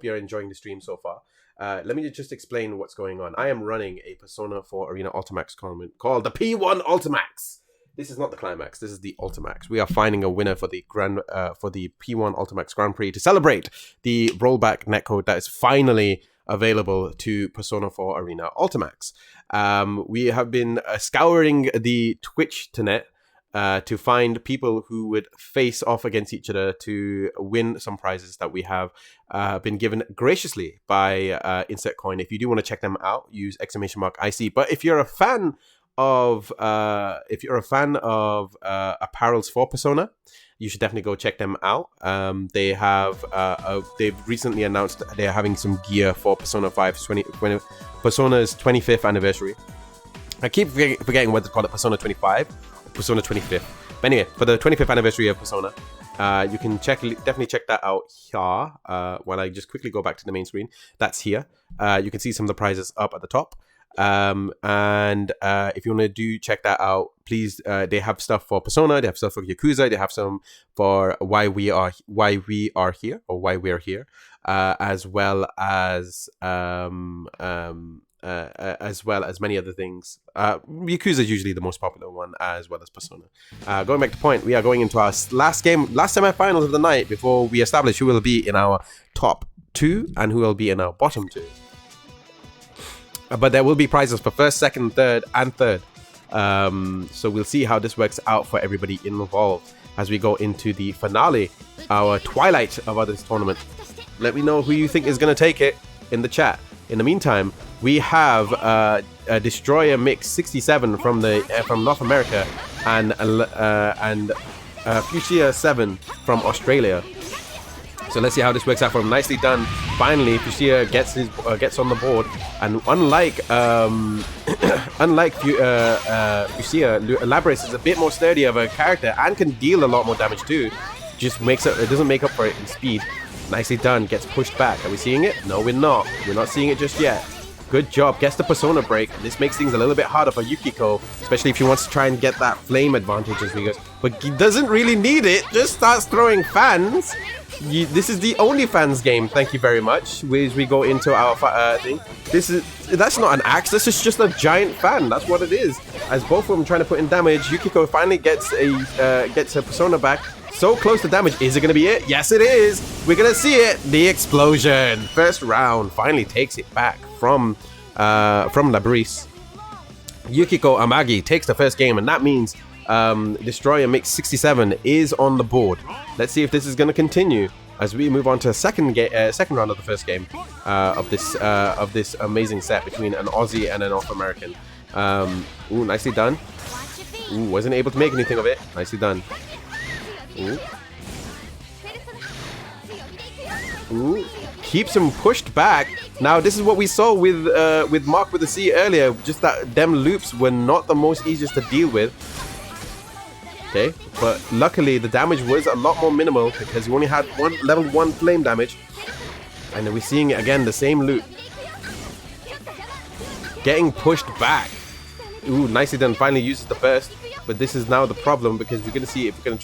enjoying the stream so far. Let me just explain what's going on. I am running a Persona 4 Arena Ultimax tournament called the P1 Ultimax. This is not the climax. This is the Ultimax. We are finding a winner for the P1 Ultimax Grand Prix to celebrate the rollback netcode that is finally available to Persona 4 Arena Ultimax. We have been scouring the Twitch net to find people who would face off against each other to win some prizes that we have been given graciously by Insert Coin. If you do want to check them out, use !IC. But if you're a fan of apparels for Persona, you should definitely go check them out. They've recently announced they're having some gear for Persona 5's Persona's 25th anniversary. I keep forgetting whether to call it Persona 25 or Persona 25th. But anyway, for the 25th anniversary of Persona, you can definitely check that out here. While I just quickly go back to the main screen, that's here. You can see some of the prizes up at the top. And if you want to check that out, please, they have stuff for Persona, they have stuff for Yakuza, they have some for why we're here, as well as many other things. Yakuza is usually the most popular one, as well as Persona. Going back to point, we are going into our last semi-finals of the night before we establish who will be in our top 2 and who will be in our bottom 2. But there will be prizes for first, second, third, and third. So we'll see how this works out for everybody involved as we go into the finale, our twilight of this tournament. Let me know who you think is going to take it in the chat. In the meantime, we have Destroyermix67 from North America and Fuschia7 from Australia. So let's see how this works out for him. Nicely done. Finally, Fuschia gets on the board, and unlike Fuschia, Labris is a bit more sturdy of a character and can deal a lot more damage too. Just it doesn't make up for it in speed. Nicely done. Gets pushed back. Are we seeing it? No, we're not. We're not seeing it just yet. Good job. Gets the Persona break. This makes things a little bit harder for Yukiko, especially if he wants to try and get that flame advantage as we go. But he doesn't really need it. Just starts throwing fans. This is the OnlyFans game. Thank you very much. As we go into our thing, that's not an axe. This is just a giant fan. That's what it is. As both of them trying to put in damage, Yukiko finally gets her Persona back. So close to damage. Is it going to be it? Yes, it is. We're going to see it. The explosion. First round finally takes it back from Labris. Yukiko Amagi takes the first game, and that means Destroyermix67 is on the board. Let's see if this is going to continue as we move on to second round of the first game of this amazing set between an Aussie and a North American. Ooh, nicely done. Ooh, wasn't able to make anything of it. Nicely done. Ooh. Ooh. Keeps him pushed back. Now this is what we saw with Mark with the C earlier. Just that them loops were not the most easiest to deal with. Okay, but luckily the damage was a lot more minimal because he only had level 1 flame damage. And we're seeing it again, the same loop. Getting pushed back. Ooh, nicely done. Finally uses the burst. But this is now the problem because we're going to see if she's going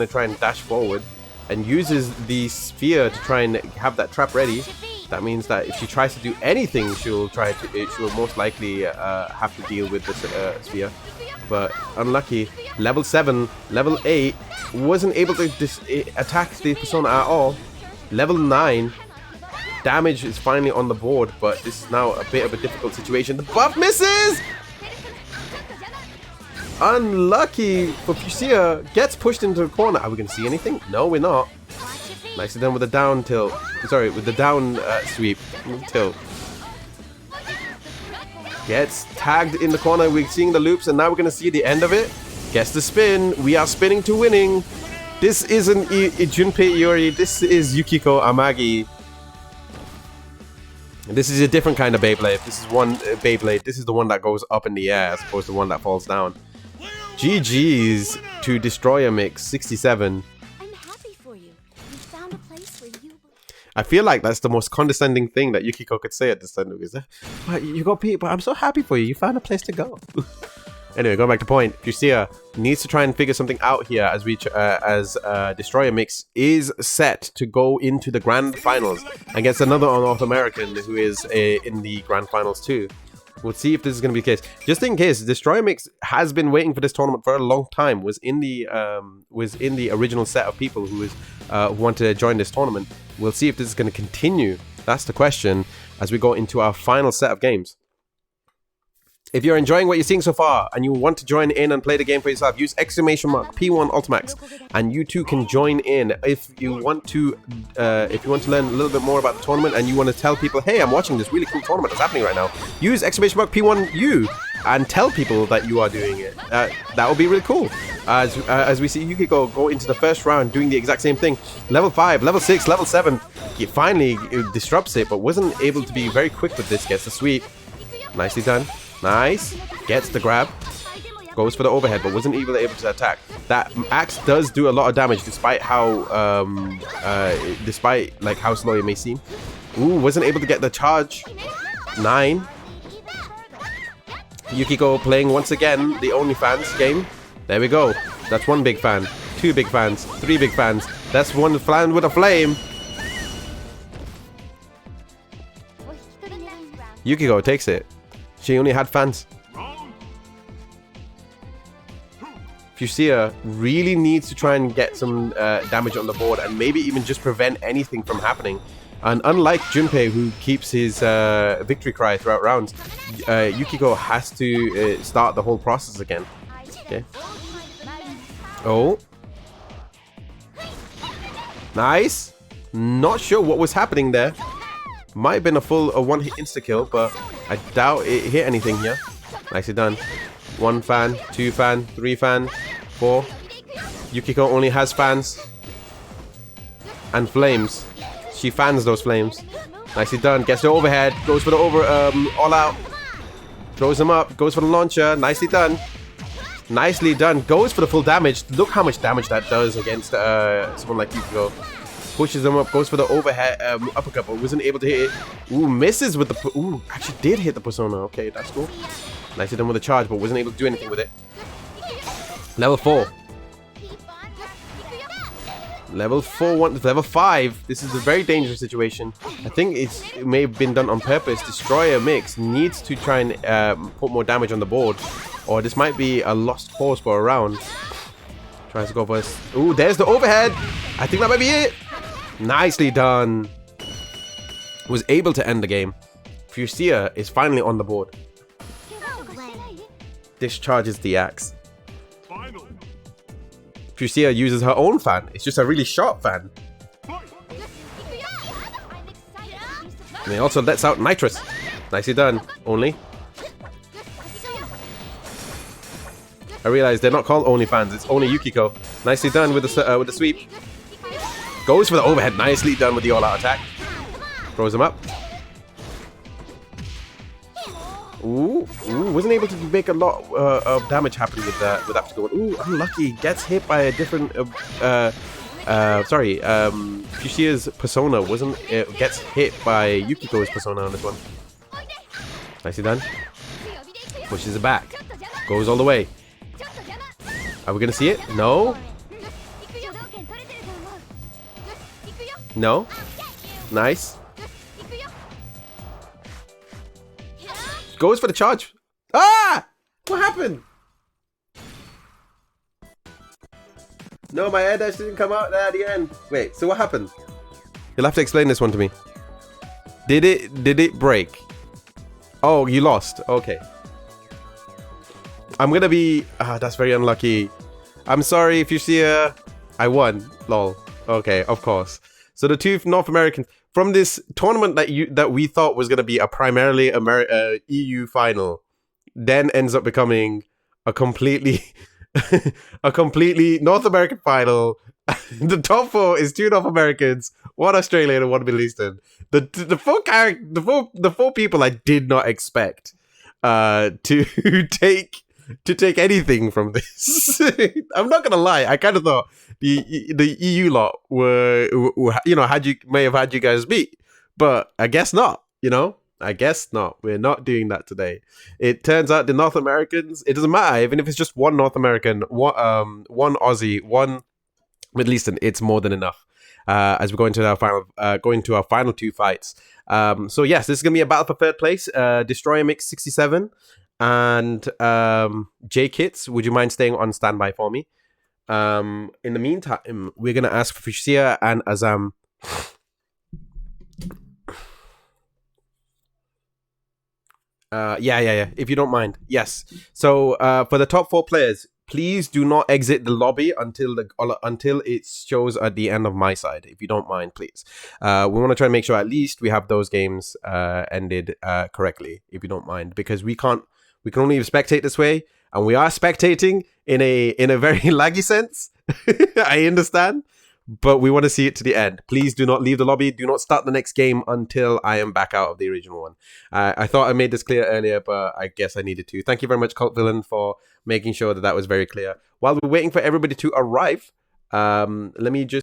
to try and dash forward and uses the sphere to try and have that trap ready. That means that if she tries to do anything, she'll most likely have to deal with this sphere. But unlucky, level 7, level 8 wasn't able to attack the Persona at all. Level 9, damage is finally on the board, but this is now a bit of a difficult situation. The buff misses! Unlucky for Fuschia, gets pushed into the corner. Are we going to see anything? No, we're not. Nicely done with the down tilt. Sorry, with the down sweep tilt. Gets tagged in the corner. We're seeing the loops, and now we're going to see the end of it. Gets the spin. We are spinning to winning. This isn't Junpei Iori. This is Yukiko Amagi. This is a different kind of Beyblade. This is one Beyblade. This is the one that goes up in the air as opposed to the one that falls down. GG's to Destroyermix67. I'm happy for you. You found a place where you... I feel like that's the most condescending thing that Yukiko could say at this time. You got people, but I'm so happy for you. You found a place to go. Anyway, going back to point, Fuschia needs to try and figure something out here as Destroyer Mix is set to go into the grand finals against another North American who is in the grand finals too. We'll see if this is going to be the case. Just in case, Destroyer Mix has been waiting for this tournament for a long time. Was in the original set of people who wanted to join this tournament. We'll see if this is going to continue. That's the question as we go into our final set of games. If you're enjoying what you're seeing so far and you want to join in and play the game for yourself, use !P1 Ultimax and you too can join in. If you want to learn a little bit more about the tournament and you want to tell people, hey, I'm watching this really cool tournament that's happening right now, use !P1U and tell people that you are doing it. That would be really cool. As we see Yukiko go into the first round doing the exact same thing. Level 5, level 6, level 7. He finally disrupts it, but wasn't able to be very quick with this. Gets the sweep. Nicely done. Nice. Gets the grab. Goes for the overhead, but wasn't even able to attack. That axe does do a lot of damage, despite how how slow it may seem. Ooh, wasn't able to get the charge. 9. Yukiko playing once again the OnlyFans game. There we go. That's 1 big fan, 2 big fans, 3 big fans. That's 1 fan with a flame. Yukiko takes it. She only had fans. Fuschia really needs to try and get some damage on the board and maybe even just prevent anything from happening. And unlike Junpei, who keeps his victory cry throughout rounds, Yukiko has to start the whole process again. Okay. Oh. Nice. Not sure what was happening there. Might have been a full 1-hit insta-kill, but I doubt it hit anything here. Nicely done. 1 fan, 2 fan, 3 fan, 4. Yukiko only has fans and flames. She fans those flames. Nicely done. Gets the overhead. Goes for the all out. Throws him up. Goes for the launcher. Nicely done. Nicely done. Goes for the full damage. Look how much damage that does against someone like Yukiko. Pushes him up, goes for the overhead uppercut, but wasn't able to hit it. Ooh, misses with the... Ooh, actually did hit the persona. Okay, that's cool. Nicely done with the charge, but wasn't able to do anything with it. Level 4. Level 4, level 5. This is a very dangerous situation. I think it may have been done on purpose. Destroyer Mix needs to try and put more damage on the board, or this might be a lost cause for a round. Tries to go for us. Ooh, there's the overhead. I think that might be it. Nicely done. Was able to end the game. Fuschia is finally on the board. Discharges the axe. Fuschia uses her own fan. It's just a really sharp fan. And he also lets out nitrous. Nicely done. Only. I realize they're not called only fans. It's only Yukiko. Nicely done with the sweep. Goes for the overhead. Nicely done with the all-out attack. Throws him up. Ooh, wasn't able to make a lot of damage happen with that particular one. Ooh, unlucky. Gets hit by a different. Fuschia's persona gets hit by Yukiko's persona on this one. Nicely done. Pushes it back. Goes all the way. Are we gonna see it? No. No. Nice. Goes for the charge. Ah! What happened? No, my air dash didn't come out there at the end. Wait, so what happened? You'll have to explain this one to me. Did it break? Oh, you lost. Okay. I'm gonna be... that's very unlucky. I'm sorry, Fuschia. I won. Lol. Okay, of course. So the 2 North Americans from this tournament that we thought was gonna be a primarily EU final, then ends up becoming a completely North American final. The top 4 is 2 North Americans, 1 Australian, and 1 Middle Eastern. The 4 people I did not expect to take anything from this. I'm not gonna lie. I kind of thought the EU lot may have had you guys beat, but I guess not. You know, I guess not. We're not doing that today. It turns out the North Americans, it doesn't matter, even if it's just one North American, one Aussie, one Middle Eastern, it's more than enough. As we go into our final two fights. So yes, this is gonna be a battle for third place. Destroyermix67 and J Kits. Would you mind staying on standby for me? In the meantime, we're gonna ask for Fuschia and Azam. Yeah. If you don't mind, yes. So for the top 4 players, please do not exit the lobby until it shows at the end of my side. If you don't mind, please. We want to try and make sure at least we have those games ended correctly. If you don't mind, because we can only spectate this way, and we are spectating in a very laggy sense. I understand. But we want to see it to the end. Please do not leave the lobby. Do not start the next game until I am back out of the original one. I thought I made this clear earlier, but I guess I needed to. Thank you very much, Cult Villain, for making sure that was very clear. While we're waiting for everybody to arrive, let me just